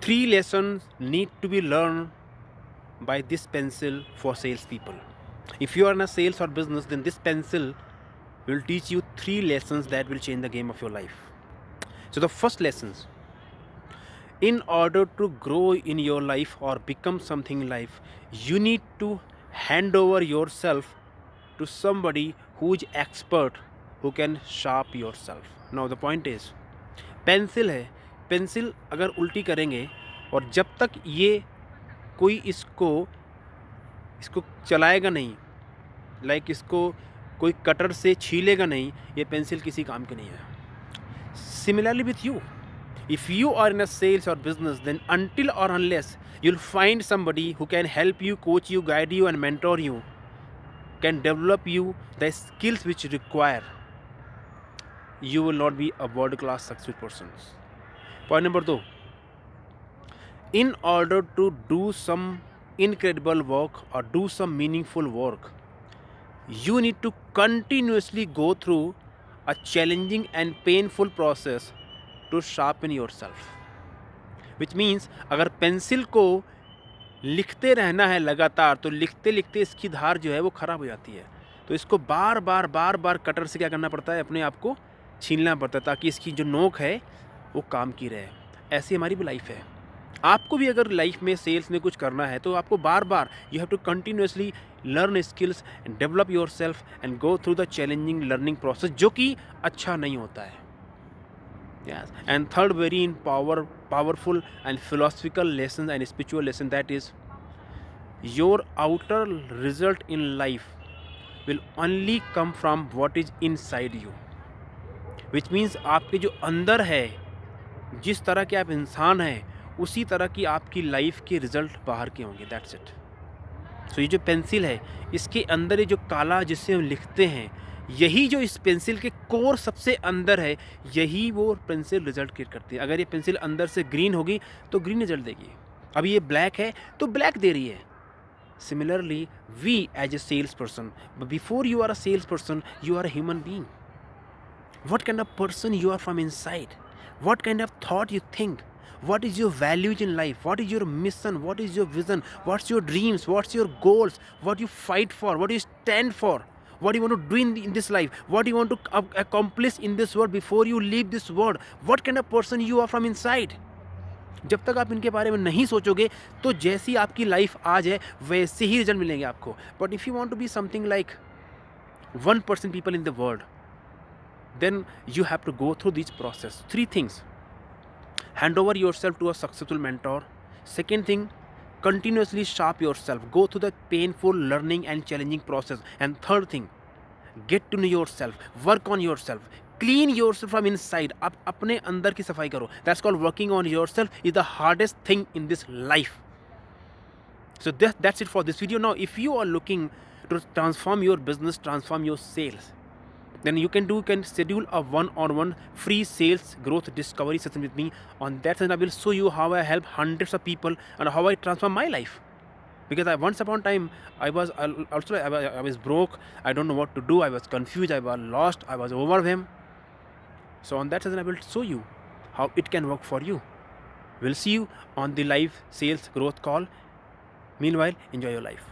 Three lessons need to be learned by this pencil for salespeople. If you are in a sales or business, then this pencil will teach you three lessons that will change the game of your life. So the first lessons, in order to grow in your life or become something in life, you need to hand over yourself to somebody who is expert, who can sharp yourself. Now the point is, pencil है, pencil अगर उल्टी करेंगे और जब तक ये कोई इसको इसको चलाएगा नहीं, लाइक इसको कोई कटर से छीलेगा नहीं, ये पेंसिल किसी काम की नहीं है. Similarly with you, if you are in a sales or business, then until or unless you'll find somebody who can help you, coach you, guide you and mentor you, can develop you the skills which you require, you will not be a world class successful person. Point number 2, in order to do some incredible work or do some meaningful work, you need to continuously go through a challenging and painful process to sharpen yourself. Which means अगर pencil को लिखते रहना है लगातार, तो लिखते लिखते इसकी धार जो है वो ख़राब हो जाती है. तो इसको बार बार कटर से क्या करना पड़ता है, अपने आप को छीलना पड़ता है ताकि इसकी जो नोक है वो काम की रहे. ऐसी हमारी भी लाइफ है. आपको भी अगर लाइफ में सेल्स में कुछ करना है तो आपको बार बार you have to continuously learn skills and develop yourself and go through the challenging learning process, जो कि अच्छा नहीं होता है. Yes. And third, very powerful and philosophical lesson and spiritual lesson, that is, your outer result in life will only come from what is inside you. Which means आपके जो अंदर है, जिस तरह के आप इंसान हैं, उसी तरह की आपकी लाइफ के रिजल्ट बाहर के होंगे. That's it. सो ये जो पेंसिल है, इसके अंदर ये जो काला जिससे हम लिखते हैं, यही जो इस पेंसिल के कोर सबसे अंदर है, यही वो पेंसिल रिजल्ट क्रिएट करती है. अगर ये पेंसिल अंदर से ग्रीन होगी तो ग्रीन रिजल्ट देगी. अभी ये ब्लैक है तो ब्लैक दे रही है. Similarly we as a sales person, before you are a sales person, you are a human being. What kind of person you are from inside, what kind of thought you think, what is your values in life, what is your mission, what is your vision, what's your dreams, what's your goals, what you fight for, what you stand for, what you want to do in this life, what you want to accomplish in this world before you leave this world, what kind of person you are from inside. जब तक आप इनके बारे में नहीं सोचोगे तो जैसी आपकी लाइफ आज है वैसे ही रिजल्ट मिलेंगे आपको. But if you want to be something like 1% people in the world, then you have to go through this process. Three things: hand over yourself to a successful mentor. Second thing, continuously sharp yourself, go through the painful learning and challenging process. And third thing, get to know yourself, work on yourself, clean yourself from inside. आप अपने अंदर की सफाई करो. That's called working on yourself is the hardest thing in this life. So that's it for this video. Now if you are looking to transform your business, transform your sales, then you can schedule a one-on-one free sales growth discovery session with me. On that session I will show you how I help hundreds of people and how I transform my life. Because once upon a time I was broke, I don't know what to do, I was confused, I was lost, I was overwhelmed. So on that session I will show you how it can work for you. We'll see you on the live sales growth call. Meanwhile, enjoy your life.